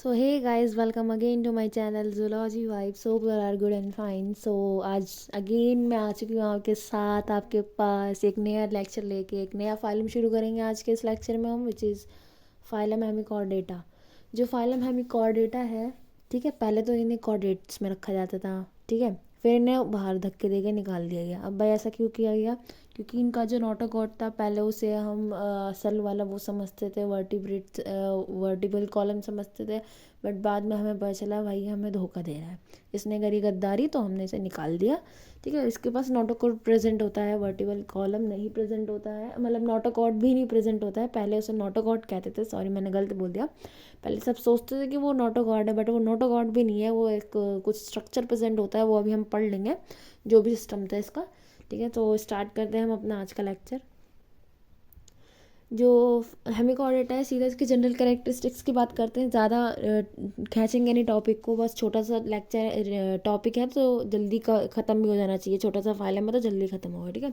So hey guys, welcome again to my channel zoology vibes. Hope you are good and fine. So आज again मैं आ चुकी हूँ आपके साथ, आपके पास एक नया लेक्चर लेके। एक नया फाइलम शुरू करेंगे आज के इस लेक्चर में हम, विच इज़ फाइलम हेमिकॉर्डेटा। जो फाइलम हेमिकॉर्डेटा है, ठीक है, पहले तो इन्हें कॉर्डेट्स में रखा जाता था, ठीक है, फिर इन्हें बाहर धक्के दे के निकाल दिया गया। अब भाई ऐसा क्यों किया गया? क्योंकि इनका जो नोटोकॉर्ड था, पहले उसे हम असल वाला वो समझते थे, वर्टिब्रेट वर्टिबल कॉलम समझते थे। बट बाद में हमें पता चला भाई हमें धोखा दे रहा है, इसने करी गद्दारी, तो हमने इसे निकाल दिया। ठीक है, इसके पास नोटोकॉर्ड प्रेजेंट होता है, वर्टिबल कॉलम नहीं प्रेजेंट होता है, मतलब नोटोकॉर्ड भी नहीं प्रेजेंट होता है। पहले उसे नोटोकॉर्ड कहते थे, सॉरी मैंने गलत बोल दिया। पहले सब सोचते थे कि वो नोटोकॉर्ड है, बट वो नोटोकॉर्ड भी नहीं है, वो एक कुछ स्ट्रक्चर प्रेजेंट होता है, वो अभी हम पढ़ लेंगे जो भी सिस्टम था इसका। ठीक है, तो स्टार्ट करते हैं हम अपना आज का लेक्चर। जो हेमिकॉर्डेटा है, सीधा इसके जनरल कैरेक्टरिस्टिक्स की बात करते हैं। ज़्यादा खींचेंगे नहीं टॉपिक को, बस छोटा सा लेक्चर टॉपिक है तो जल्दी ख़त्म भी हो जाना चाहिए। छोटा सा फाइल है में तो जल्दी ख़त्म होगा। ठीक है,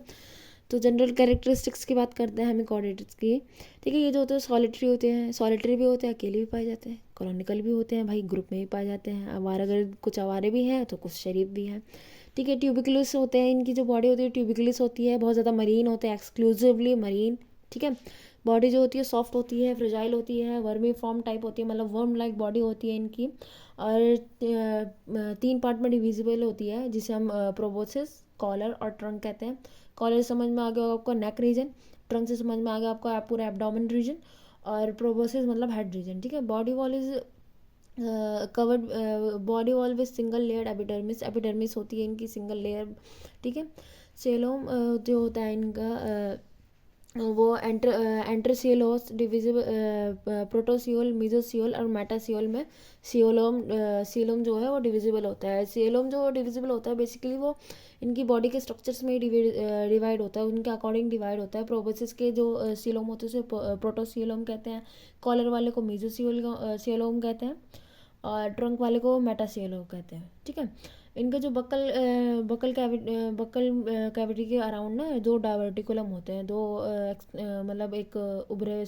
तो जनरल कैरेक्टरिस्टिक्स की बात करते हैं हेमिकॉर्डेट्स की। ठीक है, ये जो होते हैं सॉलिटरी होते हैं, सॉलिटरी भी होते हैं, अकेले भी पाए जाते हैं, कॉलोनिकल भी होते हैं, भाई ग्रुप में भी पाए जाते हैं, अगर कुछ आवारे भी हैं तो कुछ शरीफ भी हैं। ठीक है, ट्यूबिकुलस होते हैं, इनकी जो बॉडी होती है ट्यूबिकुलस होती है, बहुत ज़्यादा मरीन होते हैं, एक्सक्लूसिवली मरीन। ठीक है, बॉडी जो होती है सॉफ्ट होती है, फ्रेजाइल होती है, वर्मी फॉर्म टाइप होती है, मतलब वर्म लाइक बॉडी होती है इनकी। और 3 पार्ट में डिविजिबल होती है, जिसे हम प्रोबोसिस, कॉलर और ट्रंक कहते हैं। कॉलर समझ में आ गया होगा आपको, नेक रीजन। ट्रंक से समझ में आ गया आपको पूरा एब्डोमेन रीजन। और प्रोबोसिस मतलब हेड रीजन। ठीक है, body wall is covered, body wall with single layer epidermis, epidermis होती है इनकी सिंगल लेयर। ठीक है, सेलोम जो होता है इनका वो एंट्रोसियोलोस डिविजिबल, प्रोटोसियोल, मिजोसियोल और मेटासियोल में सियोलोम, सीलोम जो है वो डिविजिबल होता है। सीलोम जो डिविजिबल होता है बेसिकली वो इनकी बॉडी के स्ट्रक्चर्स में ही डिवाइड होता है, उनके अकॉर्डिंग डिवाइड होता है। प्रोबोसिस के जो सीलोम होते हैं उसे प्रोटोसियोलोम कहते हैं, कॉलर वाले को मिजोसियोल सियोलोम कहते हैं, और ट्रंक वाले को मेटासियोलोम कहते हैं। ठीक है, इनका जो बक्कल कैविटी के अराउंड ना दो डावर्टिकुलम होते हैं, दो मतलब एक उभरे हुए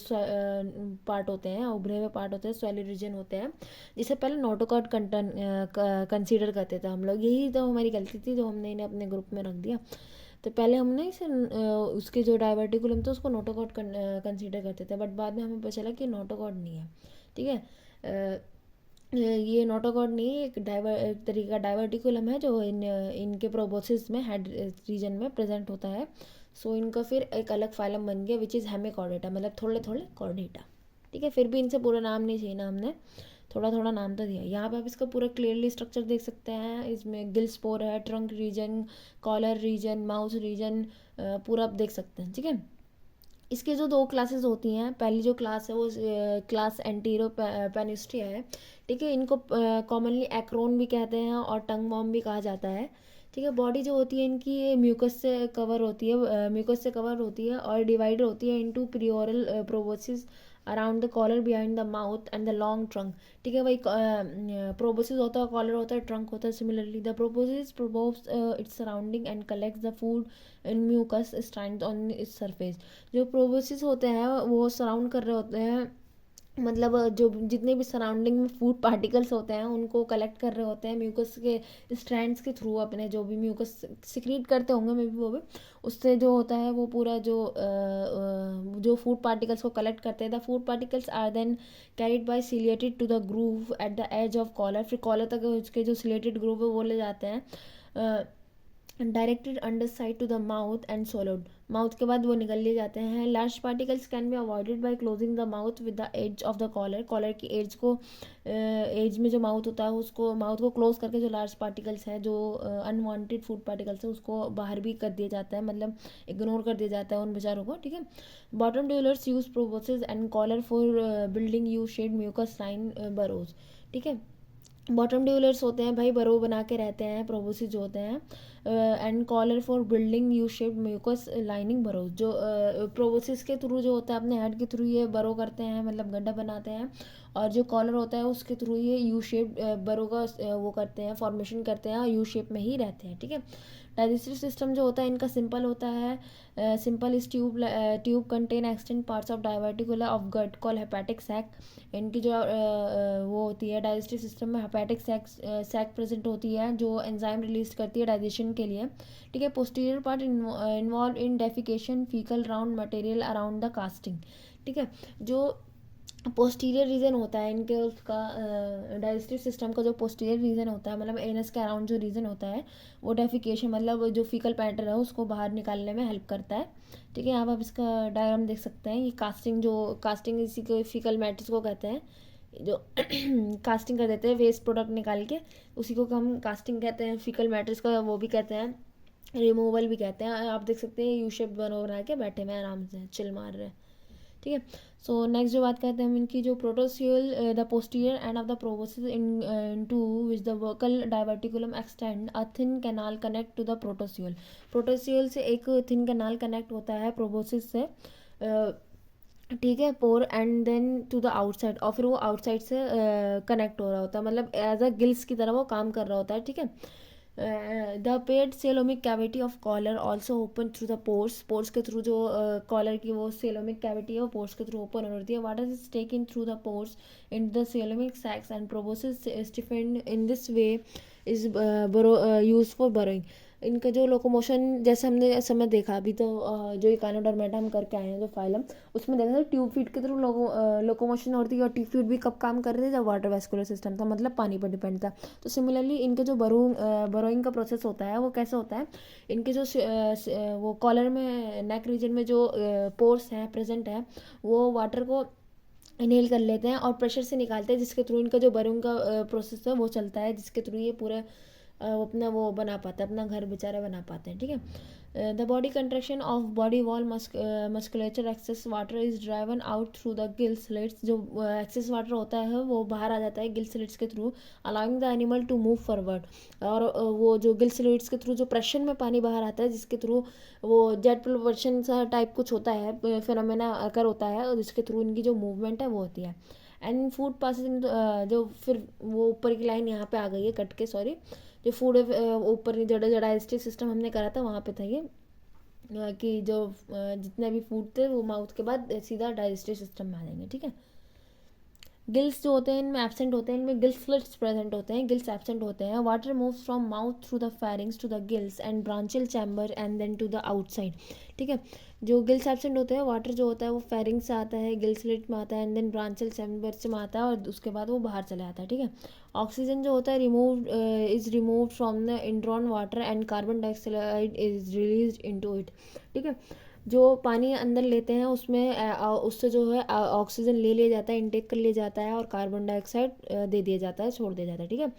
पार्ट होते हैं, उभरे हुए पार्ट होते हैं, स्वेली रीजन होते हैं, जिसे पहले नोटोकॉर्ड कंसीडर करते थे हम लोग। यही तो हमारी गलती थी जो हमने इन्हें अपने ग्रुप में रख दिया। तो पहले हमने इसे उसके जो डाइवर्टिकुलम थे उसको नोटोकॉर्ड कंसीडर करते थे, बट बाद में हमें पता चला कि नोटोकॉर्ड नहीं है। ठीक है, ये नोटोकॉर्ड नहीं, एक तरीके का डाइवर्टिकुलम है जो इनके प्रोबोसिस में हेड रीजन में प्रेजेंट होता है। सो इनका फिर एक अलग फाइलम बन गया, विच इज़ हेमिकॉर्डेटा, मतलब थोड़े थोड़े कॉर्डेटा। ठीक है, फिर भी इनसे पूरा नाम नहीं चाहिए ना, हमने थोड़ा थोड़ा नाम तो दिया। यहाँ पे आप इसका पूरा क्लियरली स्ट्रक्चर देख सकते हैं। इसमें गिल स्पोर है, trunk region, collar region, mouth region, पूरा आप देख सकते हैं। ठीक है, इसके जो 2 क्लासेस होती हैं, पहली जो क्लास है वो क्लास एंटीरो पेनिस्ट्रिया है। ठीक है, इनको कॉमनली एक्रोन भी कहते हैं और टंग वॉर्म भी कहा जाता है। ठीक है, बॉडी जो होती है इनकी म्यूकस से कवर होती है, म्यूकस से कवर होती है और डिवाइड होती है into preoral proboscis around the collar, behind the mouth and the long trunk. ठीक है, वही प्रोबोसिस होता है, कॉलर होता है, ट्रंक होता है। Similarly the proboscis probes its surrounding and collects the food in mucus strand on its surface. जो प्रोबोसिस होते हैं वो सराउंड कर रहे होते हैं, मतलब जो जितने भी सराउंडिंग में फूड पार्टिकल्स होते हैं उनको कलेक्ट कर रहे होते हैं म्यूकस के स्ट्रैंड्स के थ्रू। अपने जो भी म्यूकस सिक्रीट करते होंगे मे बी वो भी, उससे जो होता है वो पूरा जो फूड पार्टिकल्स को कलेक्ट करते हैं। The food particles are then carried by ciliated to the groove at the edge of collar. फिर कॉलर तक उसके जो सिलेटेड ग्रूव है वो ले जाते हैं, directed underside to the mouth and swallowed. Mouth के बाद वो निकल लिए जाते हैं। Large particles can be avoided by closing the mouth with the edge of the collar. Collar की एज को, एज में जो माउथ होता है उसको, माउथ को क्लोज करके जो लार्ज पार्टिकल्स है, जो अनवांटेड फूड पार्टिकल्स है, उसको बाहर भी कर दिया जाता है, मतलब इग्नोर कर दिया जाता है उन बेचारों को। ठीक है, bottom dwellers use proboscis and collar for building U shaped mucus line burrows. ठीक है, बॉटम ड्यूलर्स होते हैं भाई, बरो बना के रहते हैं, प्रोबोसिस जो होते हैं, and collar for building U shape mucus lining burrows. जो प्रोबोसिस के थ्रू जो होता है अपने हेड के थ्रू ये बरो करते हैं, मतलब गड्ढा बनाते हैं, और जो कॉलर होता है उसके थ्रू ये यू शेप बरो का वो करते हैं, फॉर्मेशन करते हैं, यू शेप में ही रहते हैं। ठीक है, डाइजेस्टिव सिस्टम जो होता है इनका सिंपल होता है. Simple is tube contain extend parts of diverticular of gut call hepatic sac. इनकी जो वो होती है डाइजेस्टिव सिस्टम में हेपेटिक सैक प्रेजेंट होती है जो एंजाइम रिलीज करती है डाइजेशन के लिए. ठीक है. Posterior part involve in defecation faecal round material around the casting. ठीक है. जो पोस्टीरियर रीजन होता है इनके उसका डाइजेस्टिव सिस्टम का जो पोस्टीरियर रीजन होता है मतलब एनस के अराउंड जो रीजन होता है वो डेफिकेशन मतलब जो फीकल पैटर है उसको बाहर निकालने में हेल्प करता है. ठीक है. यहाँ पर आप इसका डायग्राम देख सकते हैं. ये कास्टिंग इसी को फीकल मैट्रिक्स को कहते हैं जो कास्टिंग कर देते हैं वेस्ट प्रोडक्ट निकाल के उसी को हम कास्टिंग कहते हैं. फीकल मैट्रिक्स का वो भी कहते हैं रिमूवल भी कहते हैं. आप देख सकते हैं यू शेप बना के बैठे हुए आराम से चिल मार रहे हैं. ठीक है. सो नेक्स्ट जो बात करते हैं हम इनकी जो protocoel the posterior end of the proboscis into which the buccal diverticulum extend a thin canal connect to the protocoel. Protocoel से एक थिन कैनाल कनेक्ट होता है प्रोबोसिस से. ठीक है. Pore and then to the outside और फिर वो आउटसाइड से कनेक्ट हो रहा होता है मतलब एज अ गिल्स की तरह वो काम कर रहा होता है. ठीक है. The paired coelomic cavity of collar also open through the pores के थ्रू जो कॉलर की वो सेलोमिक कैविटी है वो पोर्स के थ्रू ओपन हो रही है. Water is taken through the pores in the coelomic sacs and proboscis stiffened in this way is use for burrowing. इनका जो लोकोमोशन जैसे हमने समय देखा अभी तो जो इकानोडर्मेटा हम करके आए हैं जो फाइलम उसमें देखा था ट्यूब फीट के थ्रू लोकोमोशन होती है और ट्यूब फीट भी कब काम कर रहे थे जब वाटर वेस्कुलर सिस्टम था मतलब पानी पर डिपेंड था. तो सिमिलरली इनके जो बरोइंग का प्रोसेस होता है वो कैसे होता है. इनके जो वो कॉलर में नेक रीजन में जो पोर्स हैं प्रेजेंट है वो वाटर को इनहेल कर लेते हैं और प्रेशर से निकालते हैं जिसके थ्रू इनका जो बरोइंग का प्रोसेस है वो चलता है जिसके थ्रू ये पूरे अपना वो बना पाता है अपना घर बेचारे बना पाते हैं. ठीक है. The body contraction of body wall musculature excess water is driven out through the gill slits. जो एक्सेस वाटर होता है वो बाहर आ जाता है गिल स्लिट्स के थ्रू allowing the animal to move forward. और वो जो गिल स्लिट्स के थ्रू जो प्रेशर में पानी बाहर आता है जिसके थ्रू वो जेट प्रोपल्शन सा टाइप कुछ होता है फिनोमेना अकर होता है और जिसके थ्रू इनकी जो मूवमेंट है वो होती है. एंड फूड पासिंग जो फिर वो ऊपर की लाइन यहाँ पे आ गई है कट के सॉरी जो फूड ऊपर जो डाइजेस्टिव सिस्टम हमने करा था वहाँ पे था ये कि जो जितने भी फूड थे वो माउथ के बाद सीधा डाइजेस्टिव सिस्टम में आ जाएंगे. ठीक है. गिल्स जो होते हैं इनमें एब्सेंट होते हैं इनमें गिल्स स्लिट्स प्रेजेंट होते हैं गिल्स एब्सेंट होते हैं. Water moves from mouth through the pharynx to the gills and branchial chamber and then to the outside. ठीक है. जो गिल्स एब्सेंट होते हैं वाटर जो होता है वो फेरिंग से आता है गिल स्लिट में आता है एंड देन ब्रांचियल चैम्बर से में आता है और उसके बाद वो बाहर चला जाता है. ठीक है. ऑक्सीजन जो होता है remove from the indrawn water and carbon dioxide is release into it. ठीक है. जो पानी अंदर लेते हैं उसमें उससे जो है ऑक्सीजन ले लिया जाता है इनटेक कर लिया जाता है और कार्बन डाइऑक्साइड दे दिया जाता है छोड़ दिया जाता है. ठीक है.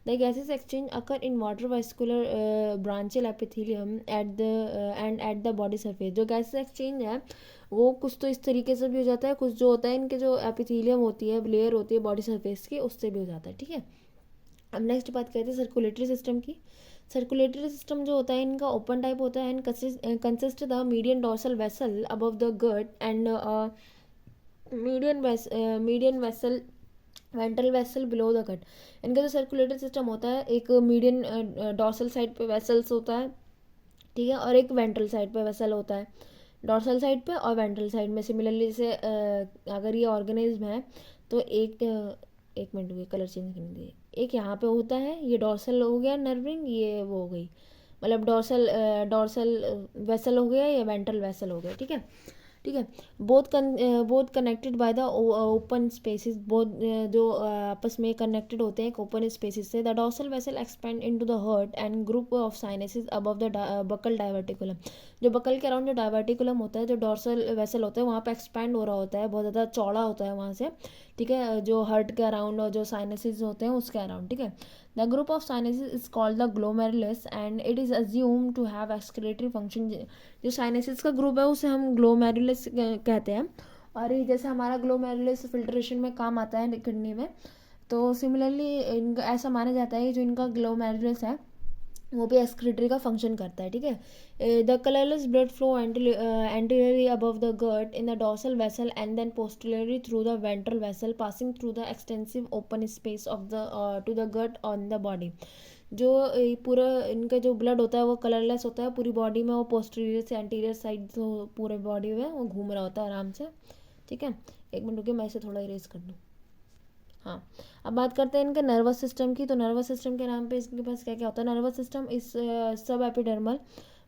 The gases exchange occur in water vascular branchial epithelium at the body surface. जो गैसेस एक्सचेंज है वो कुछ तो इस तरीके से भी हो जाता है कुछ जो होता है इनके जो एपिथेलियम होती है लेयर होती है बॉडी सरफेस की उससे भी हो जाता है. ठीक है. अब नेक्स्ट बात करते हैं सर्कुलेटरी सिस्टम की. सर्कुलेटरी सिस्टम जो होता है इनका ओपन टाइप होता है and consist the median dorsal vessel above the gut and median vessel ventral vessel below the gut. इनका जो सर्कुलेटरी सिस्टम होता है एक मीडियन डॉर्सल साइड पे वेसल्स होता है. ठीक है. और एक वेंट्रल साइड पे वेसल होता है डॉर्सल साइड पे और वेंट्रल साइड में. सिमिलरली जैसे अगर ये ऑर्गेनिज्म है तो एक मिनट हुई कलर चेंज करने दिए. एक यहाँ पे होता है ये डॉर्सल हो गया नर्विंग ये वो हो गई मतलब डॉर्सल वेसल हो गया या वेंट्रल वेसल हो गया. ठीक है. ठीक है. Both connected by the open spaces both जो आपस में कनेक्टेड होते हैं ओपन स्पेसिस से. The dorsal vessel expand into the heart and group of sinuses above the buccal diverticulum. जो बकल के अराउंड जो डाइवर्टिकुलम होता है जो डॉर्सल वेसल होता है वहाँ पे एक्सपैंड हो रहा होता है बहुत ज़्यादा चौड़ा होता है वहाँ से. ठीक है. जो हार्ट के अराउंड और जो साइनसेस होते हैं उसके अराउंड. ठीक है. The group of sinuses is called the glomerulus and it is assume to have excretory function. जो साइनसेस का ग्रुप है उसे हम ग्लोमेरुलस कहते हैं और ये जैसे हमारा ग्लोमेरुलस फिल्ट्रेशन में काम आता है किडनी में तो सिमिलरली इनका ऐसा माना जाता है कि जो इनका ग्लोमेरुलस है वो भी एक्सक्रीटरी का फंक्शन करता है. ठीक है. The colourless blood flow anteriorly above the gut in the dorsal vessel and then posteriorly through the ventral vessel passing through the extensive open space of the to the gut on the body. जो पूरा इनका जो blood होता है वो colourless होता है पूरी बॉडी में, वो पोस्टीरियर से एंटीरियर साइड तो पूरे बॉडी में वो घूम रहा होता है आराम से। ठीक है, एक मिनट रुकिए, मैं इसे थोड़ा इरेज कर दूँ। हाँ, अब बात करते हैं इनके नर्वस सिस्टम की। तो नर्वस सिस्टम के नाम पे इसके पास क्या क्या होता है। नर्वस सिस्टम इस सब एपिडर्मल,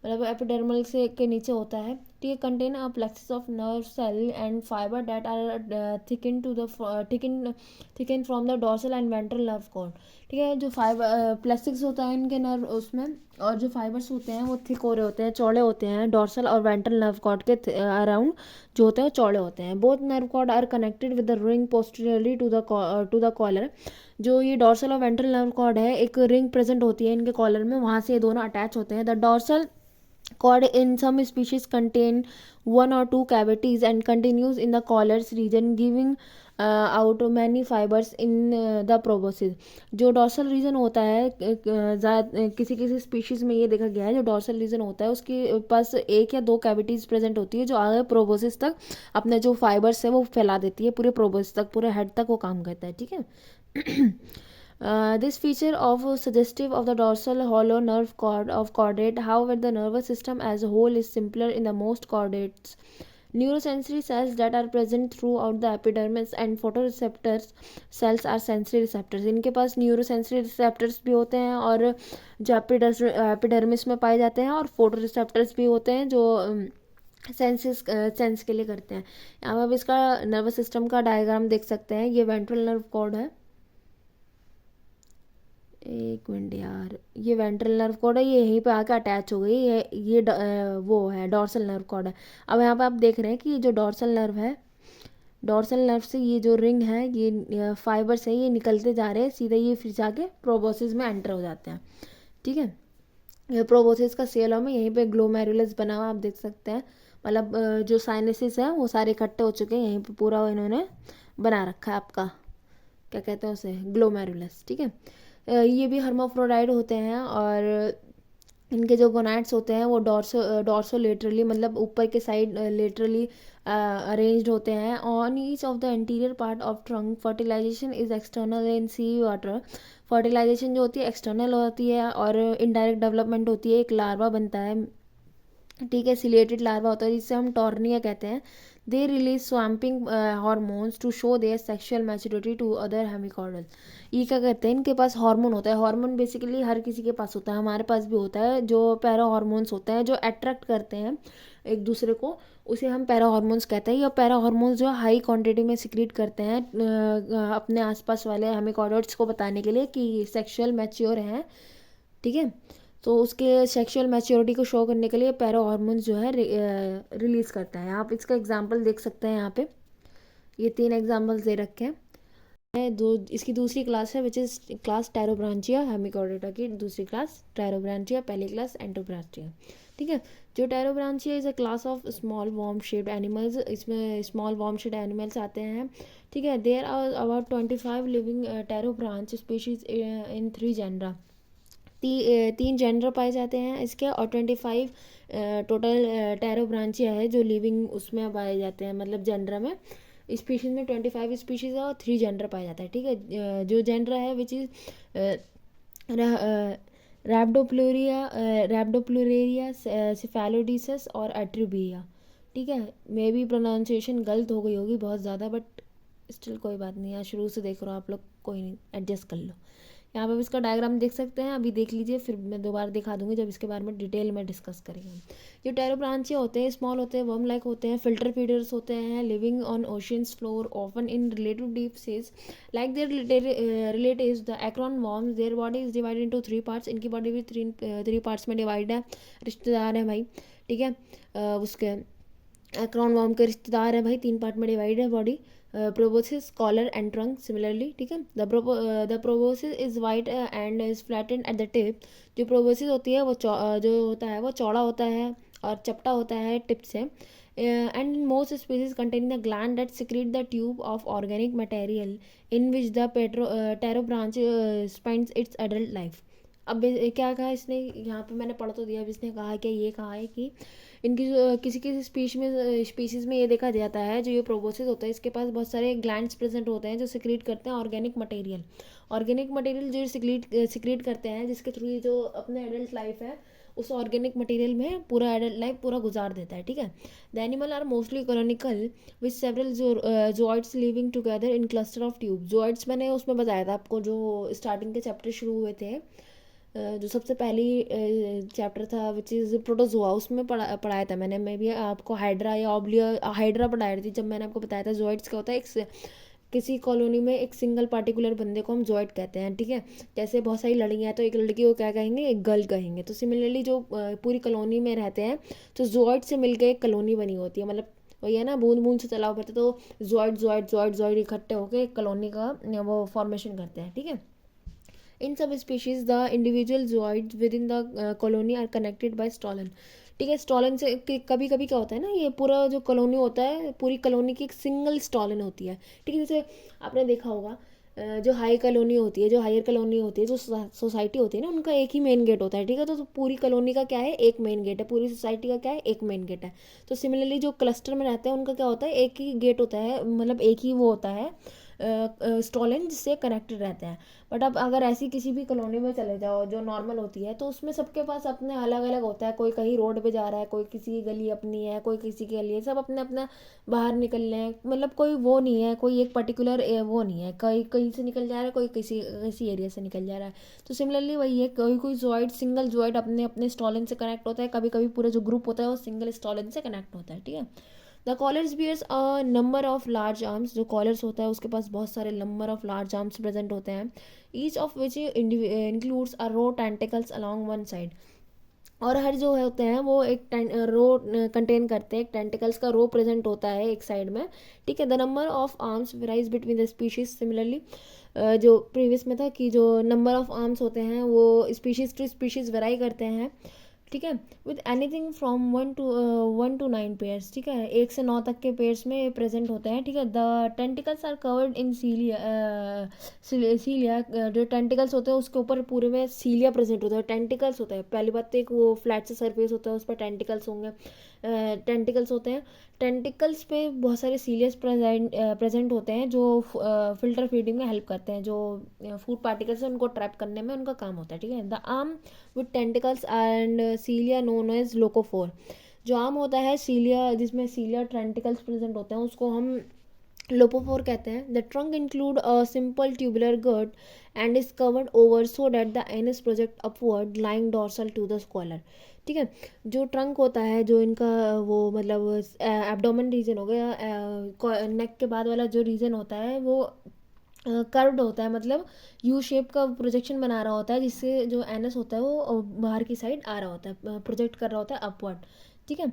मतलब एपिडर्मल से के नीचे होता है। ठीक है, contain a plexus of nerve cell and fibre that are thicken to the thicken from the dorsal and ventral nerve cord. ठीक है, जो फाइबर प्लेक्सिस होता है इनके नर्व उसमें, और जो फाइबर्स होते हैं वो थिक हो रहे होते हैं, चौड़े होते हैं डोर्सल और वेंट्रल नर्व कॉर्ड के अराउंड जो होते हैं चौड़े होते हैं। Both nerve cord are connected with the ring posteriorly to the collar. जो ये डोर्सल और वेंट्रल नर्व कॉर्ड है, एक रिंग प्रेजेंट होती है इनके कॉलर में, वहाँ से ये दोनों अटैच होते हैं। The dorsal cord in some species contain one or two cavities and continues in the collar's region, giving out many fibers in the proboscis। जो डॉर्सल रीजन होता है किसी किसी स्पीशीज में ये देखा गया है, जो डॉर्सल रीजन होता है उसके पास एक या दो कैविटीज प्रेजेंट होती है जो आगे प्रोबोसिस तक अपने जो फाइबर्स है वो फैला देती है, पूरे प्रोबोसिस तक, पूरे हेड तक वो काम करता है। ठीक है। This feature of suggestive of the dorsal hollow nerve cord of chordate. However, the nervous system as a whole is simpler in the most chordates. Neurosensory cells that are present throughout the epidermis and photoreceptors cells are sensory receptors। इनके पास neurosensory receptors भी होते हैं और जो epidermis में पाए जाते हैं, और फोटो रिसेप्टर्स भी होते हैं जो सेंस के लिए करते हैं। यहाँ पर इसका नर्वस सिस्टम का डायग्राम देख सकते हैं। ये वेंट्रल नर्व कॉर्ड है, एक मिनट यार, ये वेंट्रल नर्व कॉर्ड है, ये यहीं पे आके अटैच हो गई। वो है डॉर्सल नर्व कॉर्ड है। अब यहाँ पे आप देख रहे हैं कि ये जो डॉर्सल नर्व है, डॉर्सल नर्व से ये जो रिंग है, ये फाइबर्स है, ये निकलते जा रहे हैं सीधे, ये फिर जाके प्रोबोसिस में एंटर हो जाते हैं। ठीक है, ये प्रोबोसिस का सेलम है, यहीं पे ग्लोमेरुलस बना हुआ आप देख सकते हैं। मतलब जो साइनसिस है वो सारे इकट्ठे हो चुके हैं, यहीं पे पूरा इन्होंने बना रखा है आपका, क्या कहते हैं उसे, ग्लोमेरुलस। ठीक है, ये भी हर्माफ्रोडाइट होते हैं, और इनके जो गोनाड्स होते हैं वो डॉर्सोलेटरली, मतलब ऊपर के साइड लेटरली अरेंज्ड होते हैं on each of the interior part of trunk. Fertilisation is external in sea water. Fertilisation जो होती है एक्सटर्नल होती है, और इनडायरेक्ट डेवलपमेंट होती है, एक लार्वा बनता है। ठीक है, सिलेटेड लार्वा होता है जिससे हम टॉर्निया कहते हैं। They release spawning hormones to show their sexual maturity to other hemichordates. ये क्या कहते हैं, इनके पास हार्मोन होता है। हार्मोन बेसिकली हर किसी के पास होता है, हमारे पास भी होता है, जो पैरा हार्मोन्स होते हैं जो अट्रैक्ट करते हैं एक दूसरे को, उसे हम पैरा हार्मोन्स कहते हैं। या पैरा हार्मोन्स जो हाई क्वांटिटी में सिक्रीट करते हैं अपने आसपास वाले हेमिकॉर्डल्स को बताने के लिए कि सेक्शुअल मैच्योर हैं। ठीक है, तो उसके सेक्सुअल मैच्योरिटी को शो करने के लिए पैरा हार्मोन्स जो है रिलीज़ करता है। आप इसका एग्जांपल देख सकते हैं यहाँ पे, ये 3 एग्जांपल्स दे रखे हैं। दो इसकी दूसरी क्लास है विच इज़ क्लास टैरोब्रांचिया, हेमिकॉर्डेटा की दूसरी क्लास टैरोब्रांचिया, पहली क्लास एंटोब्रांचिया। ठीक है, जो pterobranchia is a class of small worm shaped animals, इसमें स्मॉल वॉर्म शेप्ड एनिमल्स आते हैं। ठीक है, there are about 25 living pterobranch species in 3 genera. 3 genera पाए जाते हैं इसके, और 25 टोटल टैरोब्रांचिया है जो लिविंग उसमें पाए जाते हैं, मतलब जेंडर में। स्पीशीज़ में 25 स्पीशीज़ है और 3 जेंडर पाया जाता है। ठीक है, जो जेंडर है विच इज़ रैप्डोप्लूरेरिया, सिफेलोडिसस और एट्रीबिया। ठीक है, मे बी प्रोनाउंसिएशन गलत हो गई होगी बहुत ज़्यादा, बट स्टिल कोई बात नहीं, यहाँ शुरू से देख रहा हूँ आप लोग, कोई नहीं, एडजस्ट कर लो। यहाँ पे इसका डायग्राम देख सकते हैं, अभी देख लीजिए, फिर मैं दोबारा दिखा दूंगी जब इसके बारे में डिटेल में डिस्कस करेंगे। जो टैरोब्रांचिया होते हैं स्मॉल होते हैं, वर्म लाइक होते हैं, फिल्टर फीडर्स होते हैं, living on oceans floor often in relative deep seas like their relatives the acorn worms. Their body is divided into 3 parts. इनकी बॉडी भी 3 पार्ट्स में डिवाइड है, रिश्तेदार है भाई। ठीक है, उसके एक्रोन वॉर्म के रिश्तेदार है भाई, 3 पार्ट में डिवाइड है body. Proboscis, collar and trunk similarly. ठीक है, the proboscis is white and is flattened at the tip. जो प्रोबोसिस होती है वो जो होता है वो चौड़ा होता है और चपटा होता है टिप से। And most species containing the gland that secrete the tube of organic material in which the pterobranch spends its adult life. अब क्या कहा इसने, यहाँ पे मैंने पढ़ तो दिया। अब इसने कहा कि ये कहा है कि इनकी किसी किसी स्पीशीज़ में ये देखा जाता है, जो ये प्रोबोसिस होता है इसके पास बहुत सारे ग्लैंड्स प्रेजेंट होते हैं जो सिक्रीट करते हैं ऑर्गेनिक मटेरियल जो सिक्रीट करते हैं, जिसके थ्रू ये जो अपने एडल्ट लाइफ है उस ऑर्गेनिक मटेरियल में पूरा एडल्ट लाइफ पूरा गुजार देता है, ठीक है। The animal are mostly colonial with several zooids living together in cluster of tube. Zooids मैंने उसमें बताया था आपको, जो स्टार्टिंग के चैप्टर शुरू हुए थे, जो सबसे पहली चैप्टर था विच इज़ प्रोटोजोआ, उसमें पढ़ाया था मैंने। मैं भी आपको हाइड्रा या ऑब्लिया हाइड्रा पढ़ाई थी जब मैंने आपको बताया था जोइड्स क्या होता है। एक किसी कॉलोनी में एक सिंगल पार्टिकुलर बंदे को हम जोइड कहते हैं, ठीक है। जैसे बहुत सारी लड़कियाँ हैं तो एक लड़की को क्या कहेंगे, एक गर्ल कहेंगे। तो सिमिलरली जो पूरी कॉलोनी में रहते हैं तो जोइड से मिलकर एक कॉलोनी बनी होती है, मतलब वही है ना, बूंद बूंद से तालाब भरते तो जोइड इकट्ठे होकर एक कॉलोनी का वो फॉर्मेशन करते हैं, ठीक है। In some species the individual zooids within the colony are connected by stolon, ठीक है। स्टॉलन से कभी कभी क्या होता है ना, ये पूरा जो कॉलोनी होता है पूरी कॉलोनी की एक सिंगल स्टॉलन होती है, ठीक है। जैसे आपने देखा होगा जो हाई कॉलोनी होती है, जो हायर कॉलोनी होती है, जो सोसाइटी होती है ना, उनका एक ही मेन गेट होता है, ठीक है। तो पूरी कॉलोनी का क्या है, एक मेन गेट है। पूरी सोसाइटी का क्या है, एक मेन गेट है। तो सिमिलरली जो क्लस्टर में रहते हैं उनका क्या होता है, एक ही गेट होता है, मतलब एक ही वो होता है स्टॉलन, जिससे कनेक्टेड रहते हैं। बट अब अगर ऐसी किसी भी कॉलोनी में चले जाओ जो नॉर्मल होती है, तो उसमें सबके पास अपने अलग अलग होता है। कोई कहीं रोड पे जा रहा है, कोई किसी की गली अपनी है, कोई किसी की गली है, सब अपने अपना बाहर निकल रहे हैं। मतलब कोई वो नहीं है, कोई एक पर्टिकुलर वो नहीं है, कहीं कहीं से निकल जा रहा है, कोई किसी किसी एरिया से निकल जा रहा है। तो सिमिलरली वही है, कोई कोई जॉइड सिंगल जॉइड अपने अपने स्टॉलन से कनेक्ट होता है। कभी कभी पूरा जो ग्रुप होता है वो सिंगल स्टॉलन से कनेक्ट होता है, ठीक है। The collars bears a number of large arms, जो कॉलर्स होता है उसके पास बहुत सारे number of large arms present होते हैं। Each of which includes a row tentacles along one side, और हर जो होते हैं वो एक रो कंटेन करते हैं, एक टेंटिकल्स का रो प्रेजेंट होता है एक साइड में, ठीक है। The number of arms varies between the species. Similarly जो प्रीवियस में था कि जो नंबर ऑफ आर्म्स होते हैं वो स्पीशीज टू स्पीशीज वेराई करते हैं, ठीक है। With anything from 1 to 9 pairs, ठीक है। 1 से 9 तक के पेयर्स में प्रेजेंट होते हैं, ठीक है। The tentacles are covered in cilia, जो टेंटिकल्स होते हैं उसके ऊपर पूरे में सीलिया प्रेजेंट होता है। टेंटिकल्स होता है, पहली बात तो एक वो फ्लैट से सरफेस होता है, उस पर टेंटिकल्स होंगे, टेंटिकल्स होते हैं। टेंटिकल्स पे बहुत सारे सीलियस प्रेजेंट होते हैं जो फिल्टर फीडिंग में हेल्प करते हैं, जो फूड पार्टिकल्स हैं उनको ट्रैप करने में उनका काम होता है, ठीक है। The arm with tentacles and cilia known as lophophore, जो आर्म होता है सीलिया, जिसमें सीलिया टेंटिकल्स प्रेजेंट होते हैं, उसको हम लोपोफोर कहते हैं। The trunk include a simple tubular gut and is curved over so that the anus project upward lying dorsal to the collar, ठीक है। जो ट्रंक होता है, जो इनका वो मतलब एब्डोमेन रीजन हो गया, नेक के बाद वाला जो रीजन होता है वो कर्व्ड होता है, मतलब यू शेप का प्रोजेक्शन बना रहा होता है, जिससे जो एनस होता है वो बाहर की साइड आ रहा होता है, प्रोजेक्ट कर रहा होता है अपवर्ड, ठीक है।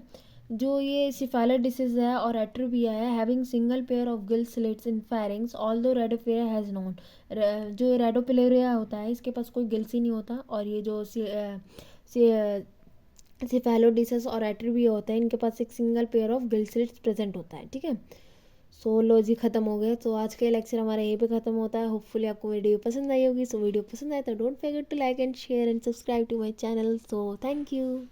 जो ये सिफाइलर डिसीज है और एट्रोपिया है, having single pair of gill slits in pharynx although Rhabdopleura has none. जो रेडोपिलेरिया होता है इसके पास कोई गिल्स ही नहीं होता, और ये जो सिफेलोडिसस और एट्रोपिया होता है इनके पास एक single pair of gill slits present होता है, ठीक है। सो लो जी, ख़त्म हो गया। तो आज का लेक्चर हमारा यहीं पे ख़त्म होता है। होपफुली आपको वीडियो पसंद आई होगी। सो वीडियो पसंद आए तो don't forget to like and share and subscribe to my channel. So thank you.